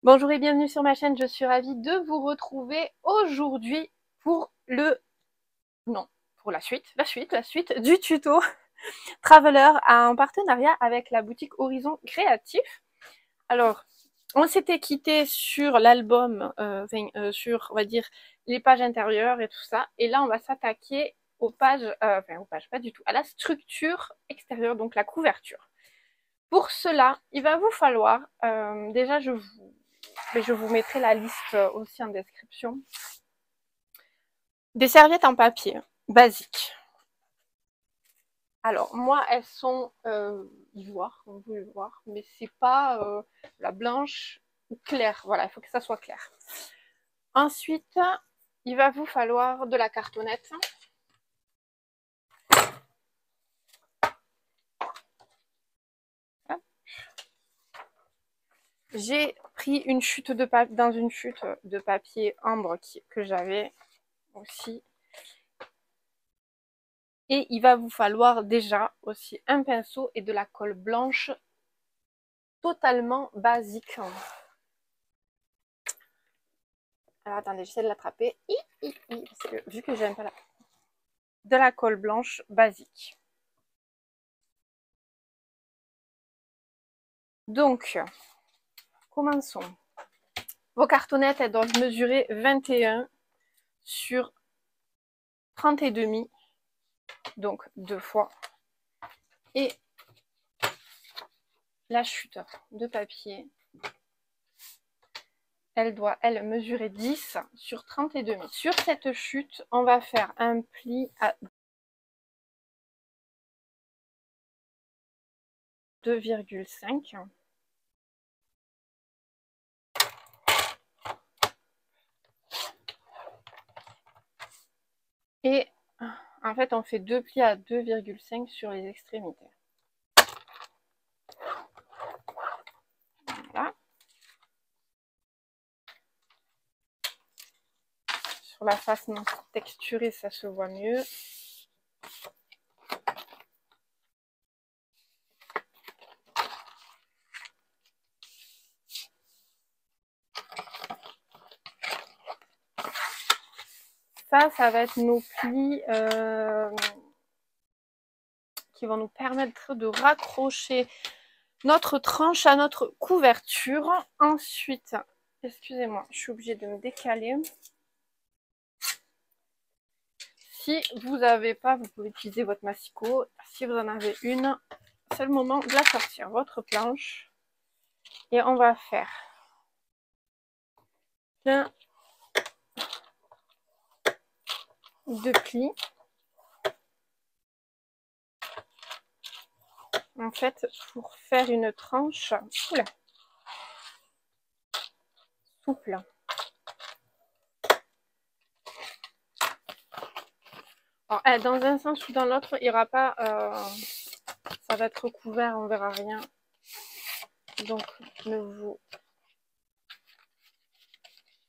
Bonjour et bienvenue sur ma chaîne, je suis ravie de vous retrouver aujourd'hui pour la suite du tuto Traveler en partenariat avec la boutique Horizon Créatif. Alors, on s'était quitté sur l'album, sur, on va dire, les pages intérieures et tout ça, et là on va s'attaquer aux pages, pas du tout, à la structure extérieure, donc la couverture. Pour cela, il va vous falloir, déjà je vous mettrai la liste aussi en description, des serviettes en papier basiques. Alors moi elles sont ivoire, comme vous pouvez le voir, mais c'est pas la blanche ou claire, voilà, il faut que ça soit clair. Ensuite, il va vous falloir de la cartonnette. J'ai pris une chute de papier, dans une chute de papier ambre que j'avais aussi. Et il va vous falloir déjà aussi un pinceau et de la colle blanche totalement basique. Alors attendez, j'essaie de l'attraper. Parce que vu que j'aime pas de la colle blanche basique. Donc, commençons. Vos cartonnettes, elles doivent mesurer 21 sur 30,5. Donc 2 fois. Et la chute de papier, elle doit, elle, mesurer 10 sur 30,5. Sur cette chute, on va faire un pli à 2,5. Et en fait, on fait 2 plis à 2,5 sur les extrémités. Voilà. Sur la face non texturée, ça se voit mieux. Ça va être nos plis qui vont nous permettre de raccrocher notre tranche à notre couverture. Ensuite, excusez-moi, je suis obligée de me décaler. Si vous n'avez pas, vous pouvez utiliser votre massicot. Si vous en avez une, c'est le moment de la sortir, votre planche. Et on va faire plein de plis. En fait, pour faire une tranche souple. Alors, dans un sens ou dans l'autre, il n'y aura pas... ça va être couvert, on verra rien. Donc, ne vous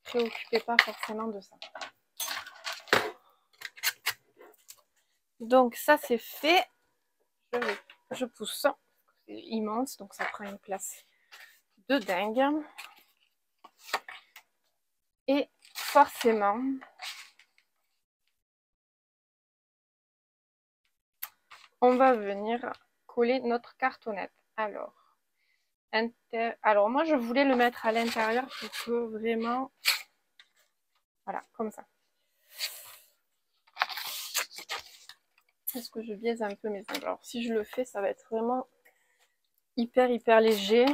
préoccupez pas forcément de ça. Donc, ça, c'est fait. Je pousse. C'est immense, donc ça prend une place de dingue. Et forcément, on va venir coller notre cartonnette. Alors moi, je voulais le mettre à l'intérieur pour que vraiment... Voilà, comme ça. Est-ce que je biaise un peu mes ongles? Alors, si je le fais, ça va être vraiment hyper léger.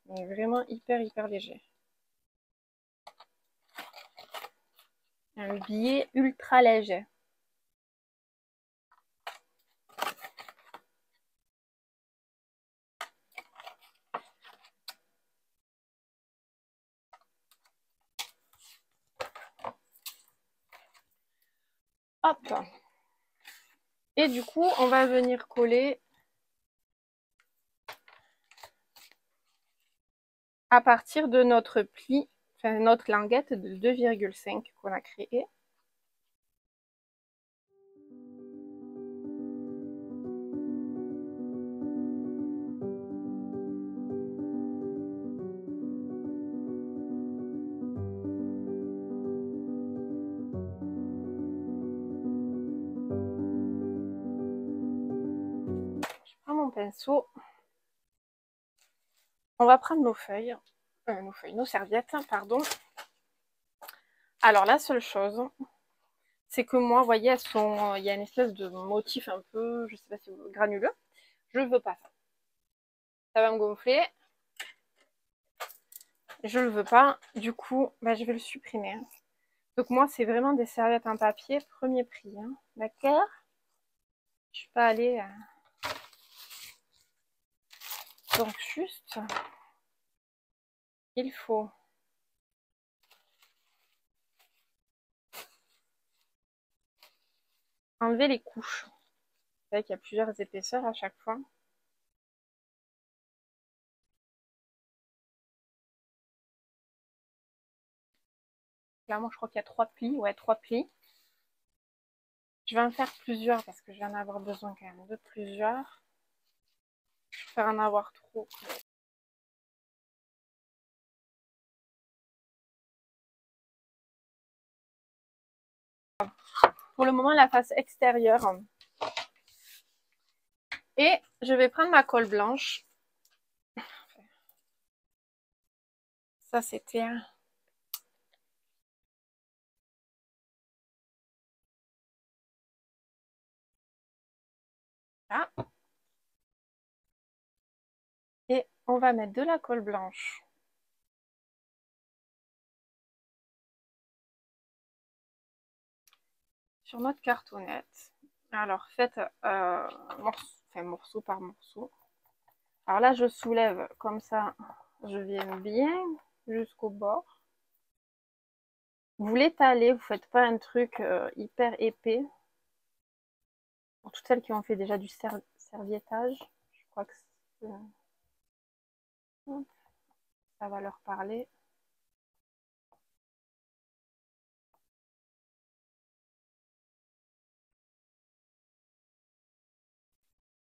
Mais vraiment hyper léger. Un biais ultra léger. Hop. Et du coup, on va venir coller à partir de notre pli, enfin notre languette de 2,5 qu'on a créée. pinceau. On va prendre nos serviettes, pardon. Alors la seule chose, c'est que moi, vous voyez, il y a une espèce de motif un peu, je sais pas si granuleux. Je veux pas ça. Ça va me gonfler. Je le veux pas. Du coup, bah, je vais le supprimer. Donc moi, c'est vraiment des serviettes en papier, premier prix. Hein. D'accord? Je suis pas allée... Donc juste, il faut enlever les couches. Vous savez qu'il y a plusieurs épaisseurs à chaque fois. Là, moi, je crois qu'il y a 3 plis. Ouais, 3 plis. Je vais en faire plusieurs parce que je vais en avoir besoin quand même de plusieurs. Je vais faire en avoir trop. Pour le moment, la face extérieure. Et je vais prendre ma colle blanche. Ça, c'était... Là. Et on va mettre de la colle blanche. Sur notre cartonnette. Alors, faites morceau par morceau. Alors là, je soulève comme ça. Je viens bien jusqu'au bord. Vous l'étalez, vous faites pas un truc hyper épais. Pour toutes celles qui ont fait déjà du serviettage, je crois que ça va leur parler.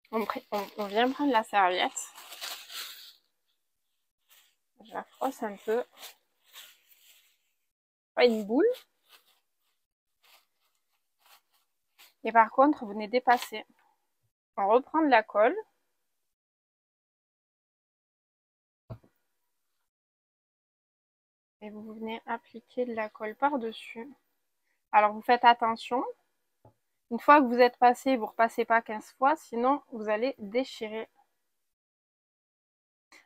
On vient prendre la serviette. Je la froisse un peu. Pas une boule. Et par contre, vous venez dépasser. On reprend de la colle. Et vous venez appliquer de la colle par-dessus. Alors, vous faites attention. Une fois que vous êtes passé, vous ne repassez pas 15 fois, sinon vous allez déchirer.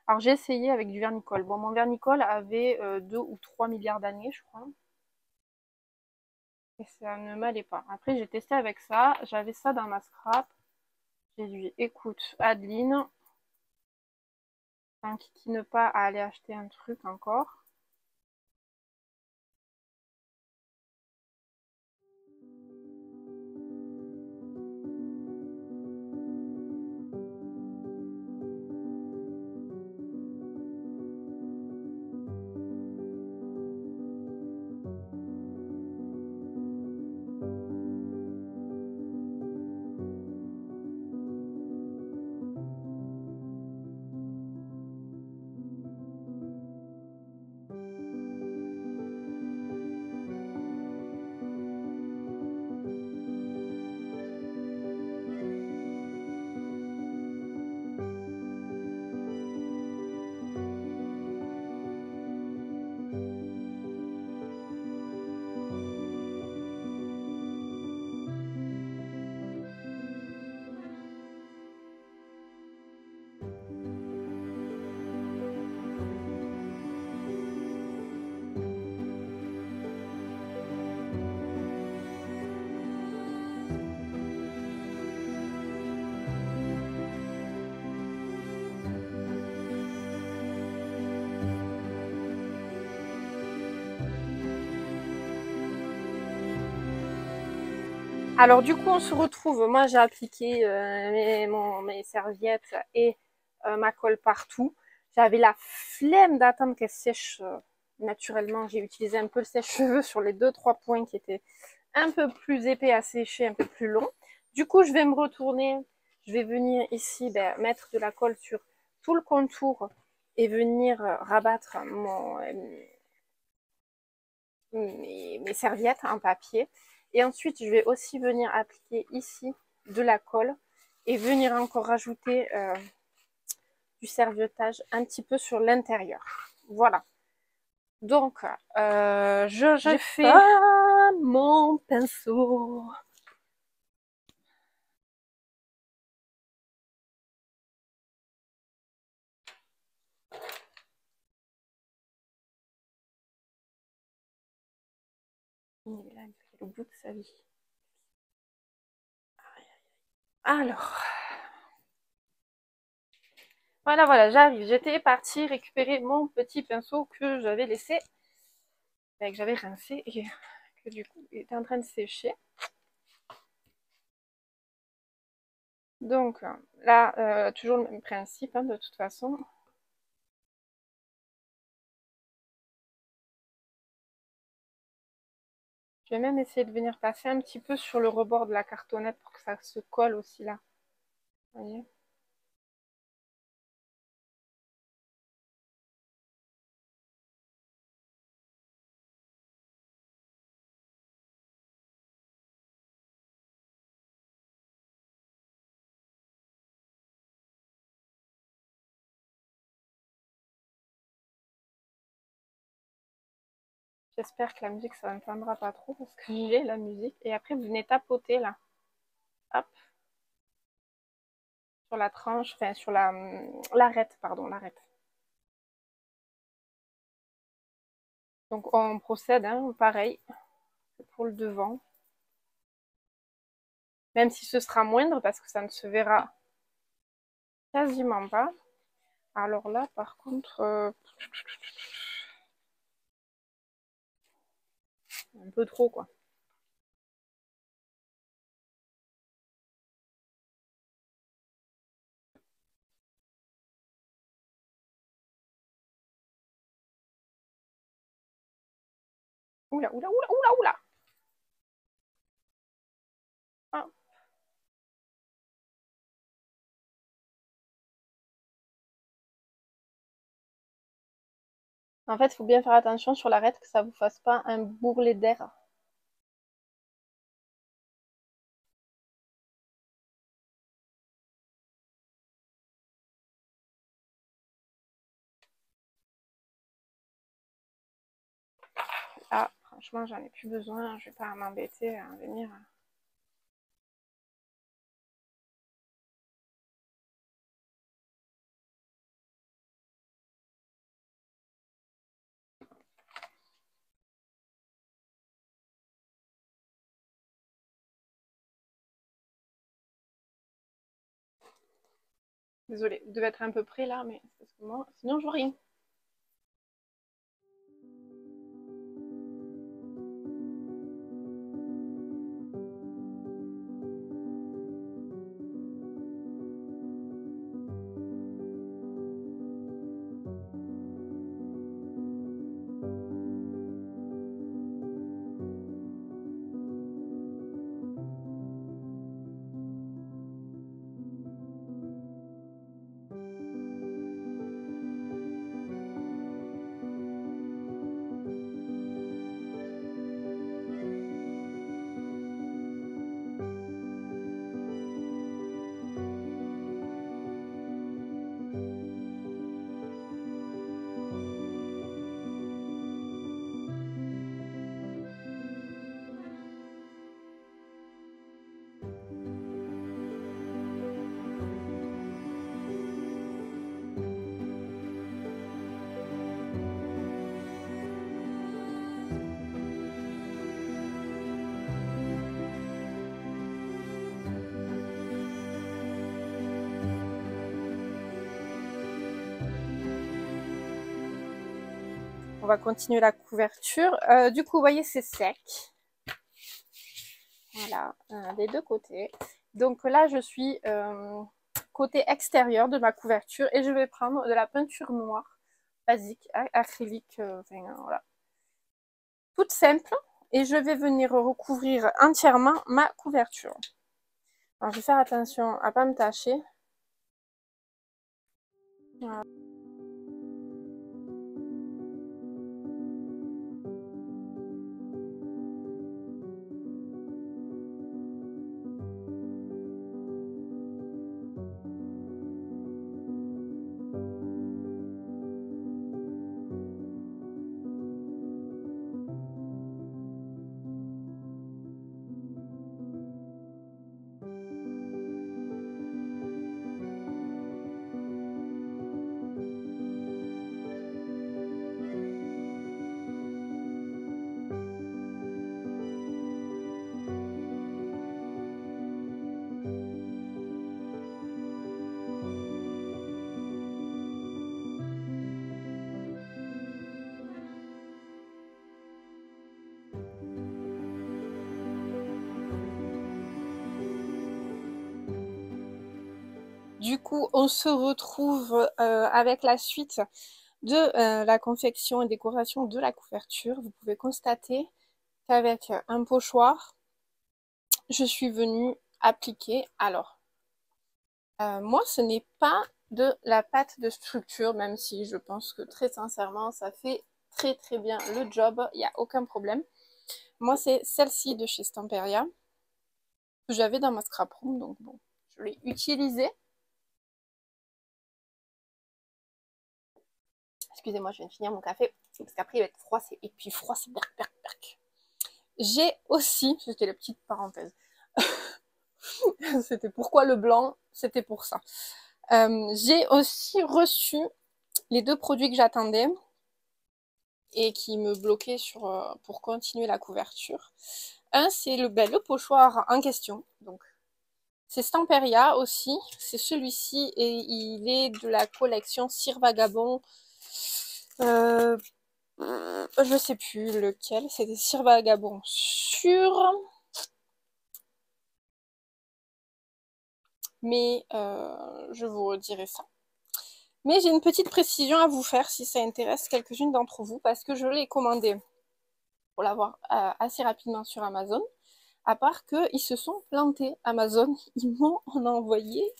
Alors, j'ai essayé avec du vernicole. Bon, mon vernicole avait 2 ou 3 milliards d'années, je crois. Et ça ne m'allait pas. Après, j'ai testé avec ça. J'avais ça dans ma scrap. J'ai dit, écoute, Adeline, t'inquiète pas à aller acheter un truc encore. Alors du coup, on se retrouve. Moi, j'ai appliqué mes serviettes et ma colle partout. J'avais la flemme d'attendre qu'elle sèche naturellement. J'ai utilisé un peu le sèche-cheveux sur les 2-3 points qui étaient un peu plus épais à sécher, un peu plus long. Du coup, je vais me retourner. Je vais venir ici mettre de la colle sur tout le contour et venir rabattre mes serviettes en papier. Et ensuite, je vais aussi venir appliquer ici de la colle et venir encore rajouter du serviettage un petit peu sur l'intérieur. Voilà. Donc, j'ai fait mon pinceau. Il est là, il fait le bout de sa vie. Alors, voilà, j'arrive. J'étais partie récupérer mon petit pinceau que j'avais laissé, que j'avais rincé et que du coup il était en train de sécher. Donc là, toujours le même principe hein, de toute façon. Je vais même essayer de venir passer un petit peu sur le rebord de la cartonnette pour que ça se colle aussi là. Vous voyez ? J'espère que la musique ça n'entendra pas trop parce que j'ai la musique. Et après vous venez tapoter là. Hop. Sur la tranche, enfin sur l'arête, pardon, l'arête. Donc on procède, hein, pareil, pour le devant. Même si ce sera moindre parce que ça ne se verra quasiment pas. Alors là, par contre, un peu trop quoi. Oula, oula, oula, oula, oula. Ah. En fait, il faut bien faire attention sur l'arête que ça vous fasse pas un bourrelet d'air. Ah, franchement, j'en ai plus besoin. Je vais pas m'embêter à venir. Désolée, vous devez être un peu près là, mais parce que moi, sinon je vois rien. On va continuer la couverture. Du coup, vous voyez, c'est sec. Voilà, des deux côtés. Donc là, je suis côté extérieur de ma couverture et je vais prendre de la peinture noire basique, acrylique, voilà, toute simple. Et je vais venir recouvrir entièrement ma couverture. Alors, je vais faire attention à ne pas me tâcher. Voilà. Du coup, on se retrouve avec la suite de la confection et décoration de la couverture. Vous pouvez constater qu'avec un pochoir, je suis venue appliquer. Alors, moi, ce n'est pas de la pâte de structure, même si je pense que très sincèrement, ça fait très très bien le job, il n'y a aucun problème. Moi, c'est celle-ci de chez Stamperia, que j'avais dans ma scrap room, donc bon, je l'ai utilisée. Excusez-moi, je viens de finir mon café, parce qu'après il va être froissé, et puis froid, c'est berk, berk, berk. J'ai aussi, c'était la petite parenthèse, c'était pourquoi le blanc, c'était pour ça. J'ai aussi reçu les deux produits que j'attendais et qui me bloquaient pour continuer la couverture. Un, c'est le pochoir en question, donc c'est Stamperia aussi, c'est celui-ci et il est de la collection Cire Vagabond. Je sais plus lequel, c'était Cire Vagabond sur... Mais je vous redirai ça. Mais j'ai une petite précision à vous faire si ça intéresse quelques-unes d'entre vous parce que je l'ai commandé pour l'avoir assez rapidement sur Amazon. À part qu'ils se sont plantés Amazon, ils m'ont en envoyé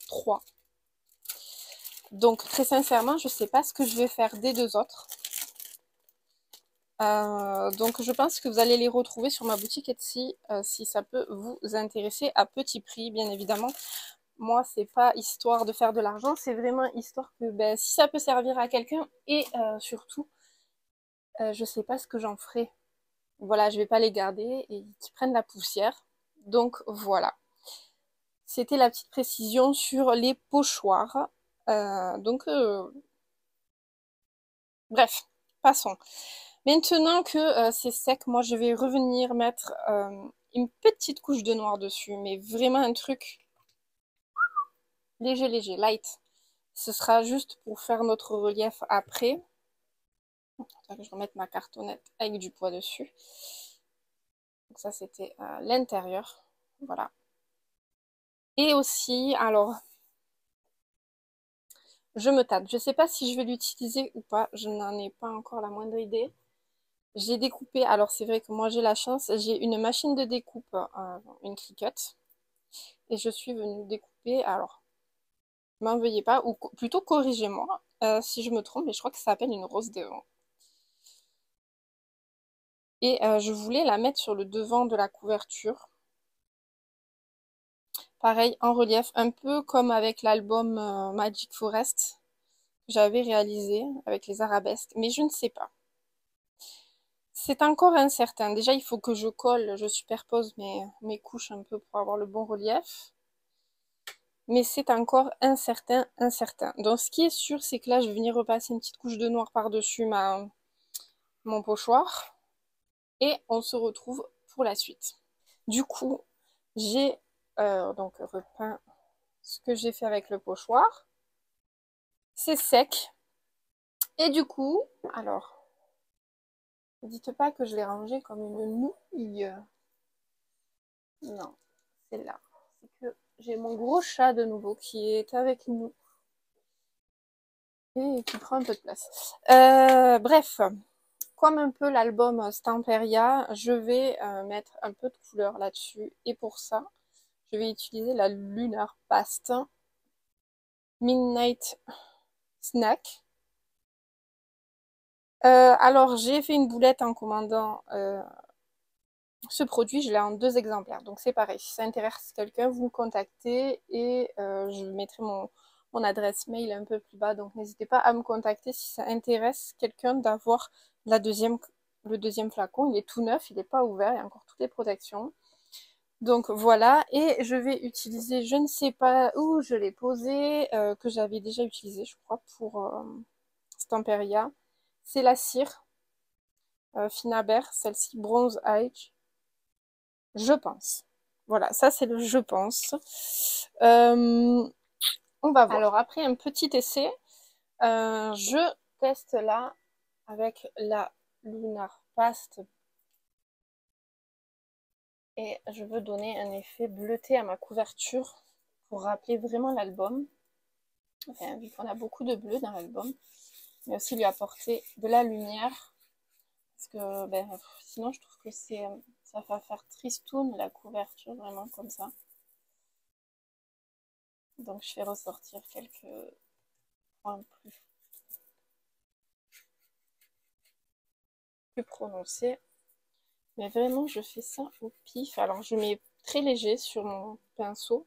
3. Donc très sincèrement, je sais pas ce que je vais faire des deux autres. Donc je pense que vous allez les retrouver sur ma boutique Etsy si ça peut vous intéresser à petit prix, bien évidemment. Moi, c'est pas histoire de faire de l'argent, c'est vraiment histoire que ben, si ça peut servir à quelqu'un et surtout, je sais pas ce que j'en ferai. Voilà, je vais pas les garder et qu'ils prennent la poussière. Donc voilà. C'était la petite précision sur les pochoirs. Bref, passons. Maintenant que c'est sec, moi je vais revenir mettre une petite couche de noir dessus, mais vraiment un truc léger, léger, light. Ce sera juste pour faire notre relief après. Je vais remettre ma cartonnette avec du poids dessus. Donc ça c'était l'intérieur. Voilà. Et aussi, alors, je me tâte. Je ne sais pas si je vais l'utiliser ou pas. Je n'en ai pas encore la moindre idée. J'ai découpé, alors c'est vrai que moi j'ai la chance, j'ai une machine de découpe, une Cricut. Et je suis venue découper, alors, m'en veuillez pas, ou plutôt corrigez-moi si je me trompe, mais je crois que ça s'appelle une rose des vents. Et je voulais la mettre sur le devant de la couverture. Pareil, en relief, un peu comme avec l'album Magic Forest que j'avais réalisé avec les arabesques, mais je ne sais pas. C'est encore incertain. Déjà, il faut que je colle, je superpose mes couches un peu pour avoir le bon relief. Mais c'est encore incertain, incertain. Donc, ce qui est sûr, c'est que là, je vais venir repasser une petite couche de noir par-dessus mon pochoir. Et on se retrouve pour la suite. Du coup, j'ai donc repeint ce que j'ai fait avec le pochoir. C'est sec. Et du coup, alors, ne dites pas que je l'ai rangé comme une nouille. Non, c'est là. C'est que j'ai mon gros chat de nouveau qui est avec nous et qui prend un peu de place. Bref, comme un peu l'album Stamperia, je vais mettre un peu de couleur là-dessus. Et pour ça, je vais utiliser la Lunar Past Midnight Snack. Alors, j'ai fait une boulette en commandant ce produit, je l'ai en 2 exemplaires. Donc, c'est pareil. Si ça intéresse quelqu'un, vous me contactez et je mettrai mon adresse mail un peu plus bas. Donc, n'hésitez pas à me contacter si ça intéresse quelqu'un d'avoir le deuxième flacon. Il est tout neuf, il n'est pas ouvert, il y a encore toutes les protections. Donc voilà, et je vais utiliser, je ne sais pas où je l'ai posé, que j'avais déjà utilisé, je crois, pour Stamperia. C'est la cire Finaber, celle-ci, Bronze Age, je pense. Voilà, ça c'est le je pense. On va voir. Alors après un petit essai, je teste là avec la Lunar Past et je veux donner un effet bleuté à ma couverture pour rappeler vraiment l'album. Enfin, vu qu'on a beaucoup de bleu dans l'album, mais aussi lui apporter de la lumière. Parce que ben, sinon, je trouve que ça va faire tristoun la couverture, vraiment comme ça. Donc, je vais ressortir quelques points plus prononcés. Mais vraiment, je fais ça au pif. Alors, je mets très léger sur mon pinceau.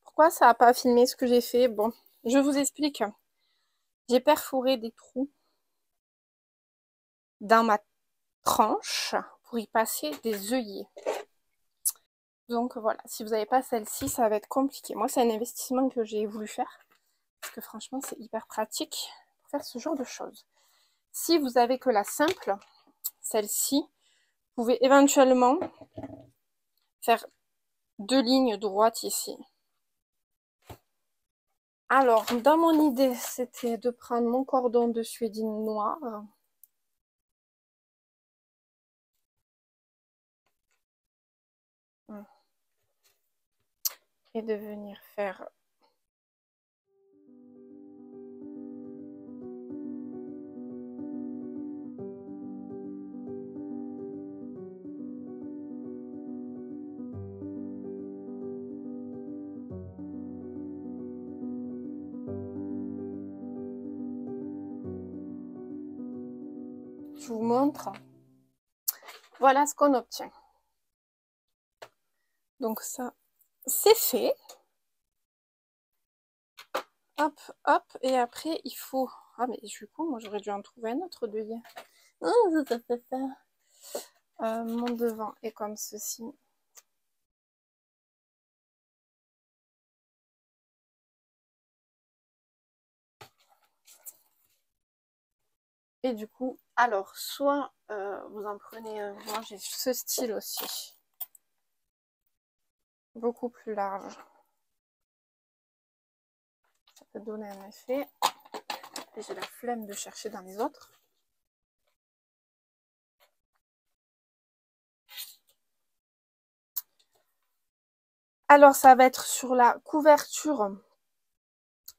Pourquoi ça n'a pas filmé ce que j'ai fait? Bon, je vous explique. J'ai perforé des trous dans ma tranche pour y passer des œillets. Donc voilà, si vous n'avez pas celle-ci, ça va être compliqué. Moi, c'est un investissement que j'ai voulu faire parce que franchement, c'est hyper pratique pour faire ce genre de choses. Si vous avez que la simple, celle-ci, vous pouvez éventuellement faire 2 lignes droites ici. Alors, dans mon idée, c'était de prendre mon cordon de suédine noir. Et de venir faire je vous montre. Voilà ce qu'on obtient. Donc ça, c'est fait. Hop, hop. Et après, il faut... Ah, mais je suis con, moi j'aurais dû en trouver un autre de lien. Mon devant est comme ceci. Et du coup, alors, soit vous en prenez un, moi j'ai ce style aussi. Beaucoup plus large. Ça peut donner un effet. Et j'ai la flemme de chercher dans les autres. Alors, ça va être sur la couverture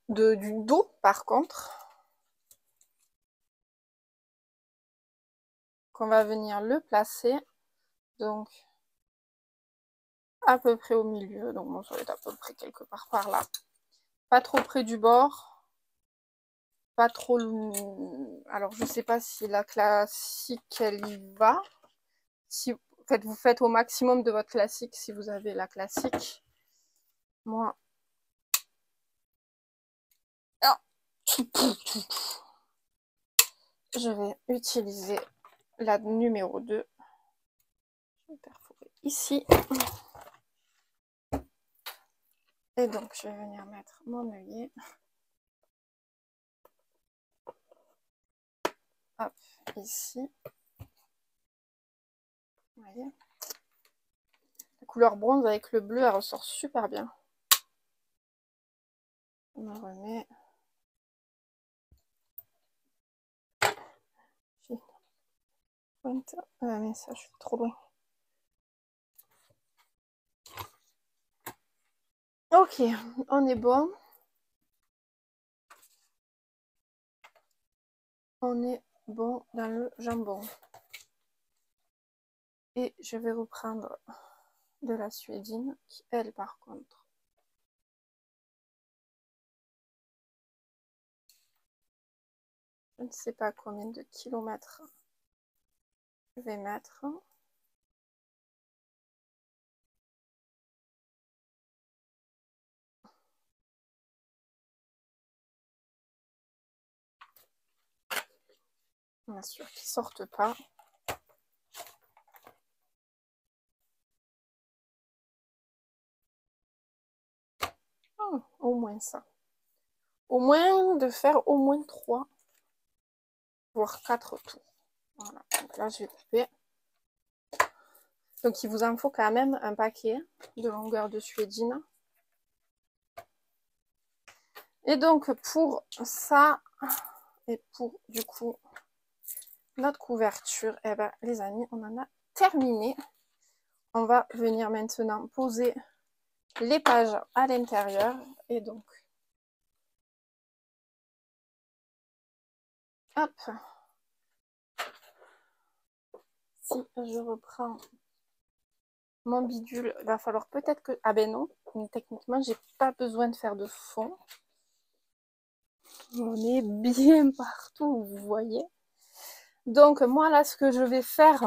du dos, par contre, qu'on va venir le placer. Donc, à peu près au milieu. Donc, bon, ça va être à peu près quelque part par là. Pas trop près du bord. Pas trop... Alors, je sais pas si la classique, elle y va. Si vous faites au maximum de votre classique si vous avez la classique. Moi... Je vais utiliser la numéro 2. Je vais perforer ici. Et donc, je vais venir mettre mon œillet. Hop, ici. Vous voyez. couleur bronze avec le bleu, elle ressort super bien. On en remet. Pointe. Ah mais ça, je suis trop loin. Ok, on est bon. On est bon dans le jambon. Et je vais reprendre de la suédine qui, elle, par contre, je ne sais pas combien de kilomètres je vais mettre. Bien sûr qu'ils ne sortent pas. Oh, au moins ça. Au moins de faire au moins 3, voire 4 tours. Voilà, donc là je vais couper. Donc il vous en faut quand même un paquet de longueur de suédine. Et donc pour ça, et pour du coup notre couverture, eh ben les amis, on en a terminé. On va venir maintenant poser les pages à l'intérieur. Et donc, hop, si je reprends mon bidule, il va falloir peut-être que... Ah ben non, techniquement, j'ai pas besoin de faire de fond. On est bien partout, vous voyez. Donc, moi, là, ce que je vais faire,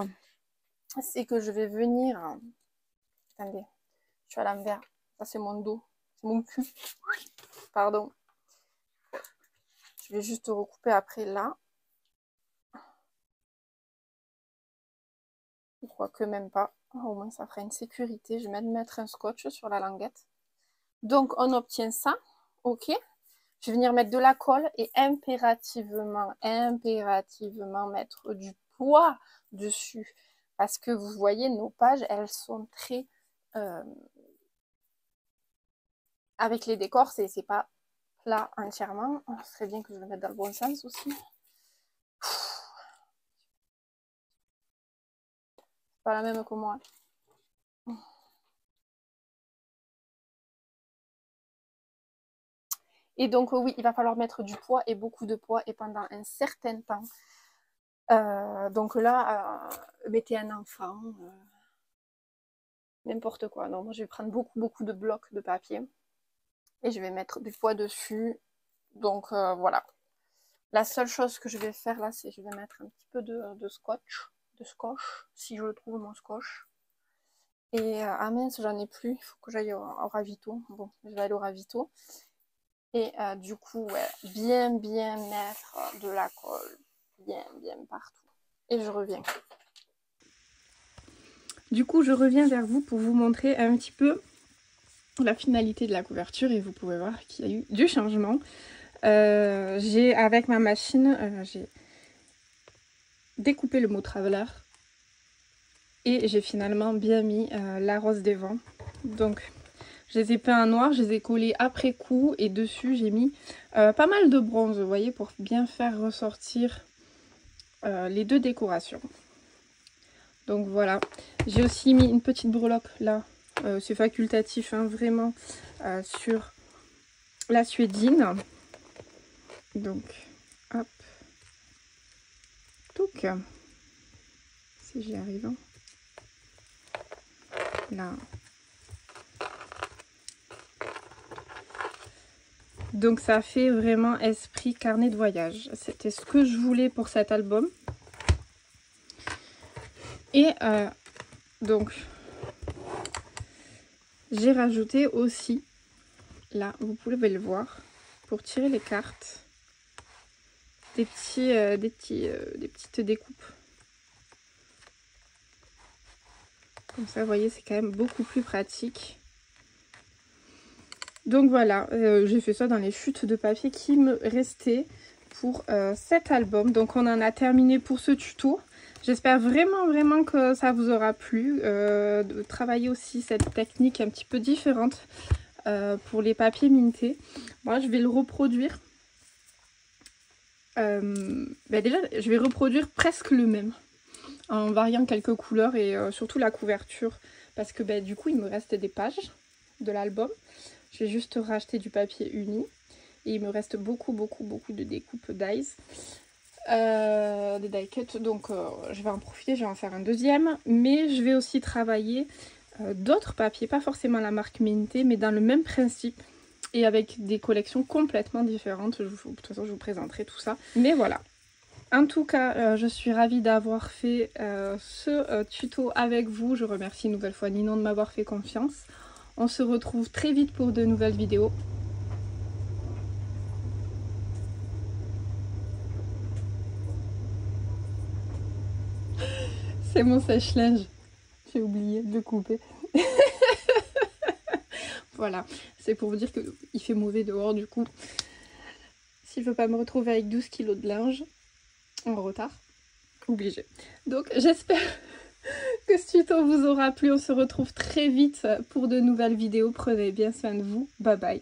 c'est que je vais venir... Attendez, je suis à l'envers. Ça, c'est mon dos. C'est mon cul. Pardon. Je vais juste recouper après là. Je crois que même pas. Au moins, ça fera une sécurité. Je vais même mettre un scotch sur la languette. Donc, on obtient ça. OK. Je vais venir mettre de la colle et impérativement mettre du poids dessus. Parce que vous voyez, nos pages, elles sont très... avec les décors, c'est pas plat entièrement. Ce serait bien que je le mette dans le bon sens aussi. Pas la même que moi. Et donc oui, il va falloir mettre du poids et beaucoup de poids et pendant un certain temps. Donc là, mettez un enfant, n'importe quoi. Non, moi je vais prendre beaucoup de blocs de papier et je vais mettre du poids dessus. Donc voilà. La seule chose que je vais faire là, c'est je vais mettre un petit peu de scotch, si je le trouve mon scotch. Et ah mince, j'en ai plus, il faut que j'aille au ravito. Bon, je vais aller au ravito. Et du coup, ouais, bien mettre de la colle, bien partout. Et je reviens. Du coup, je reviens vers vous pour vous montrer un petit peu la finalité de la couverture. Et vous pouvez voir qu'il y a eu du changement. Avec ma machine, j'ai découpé le mot Traveler. Et j'ai finalement bien mis la rose des vents. Donc, je les ai peints en noir, je les ai collés après coup. Et dessus, j'ai mis pas mal de bronze, vous voyez, pour bien faire ressortir les deux décorations. Donc voilà. J'ai aussi mis une petite breloque là. C'est facultatif, hein, vraiment, sur la suédine. Donc, hop. Touc. Si j'y arrive. Là. Donc ça fait vraiment esprit carnet de voyage. C'était ce que je voulais pour cet album. Et donc j'ai rajouté aussi, là vous pouvez le voir, pour tirer les cartes, des petites découpes. Comme ça, vous voyez, c'est quand même beaucoup plus pratique. Donc voilà, j'ai fait ça dans les chutes de papier qui me restaient pour cet album. Donc on en a terminé pour ce tuto. J'espère vraiment que ça vous aura plu, de travailler aussi cette technique un petit peu différente pour les papiers mintés. Moi je vais le reproduire. Déjà je vais reproduire presque le même en variant quelques couleurs et surtout la couverture parce que du coup il me reste des pages de l'album. J'ai juste racheté du papier uni et il me reste beaucoup de découpes dies. Des die cuts, donc je vais en profiter, je vais en faire un deuxième, mais je vais aussi travailler d'autres papiers, pas forcément la marque Minté, mais dans le même principe et avec des collections complètement différentes. De toute façon je vous présenterai tout ça, mais voilà. En tout cas, je suis ravie d'avoir fait ce tuto avec vous. Je remercie une nouvelle fois Ninon de m'avoir fait confiance. On se retrouve très vite pour de nouvelles vidéos. C'est mon sèche-linge. J'ai oublié de le couper. Voilà, c'est pour vous dire qu'il fait mauvais dehors du coup. S'il ne veut pas me retrouver avec 12 kg de linge en retard, obligé. Donc j'espère que ce tuto vous aura plu. On se retrouve très vite pour de nouvelles vidéos. Prenez bien soin de vous. Bye bye.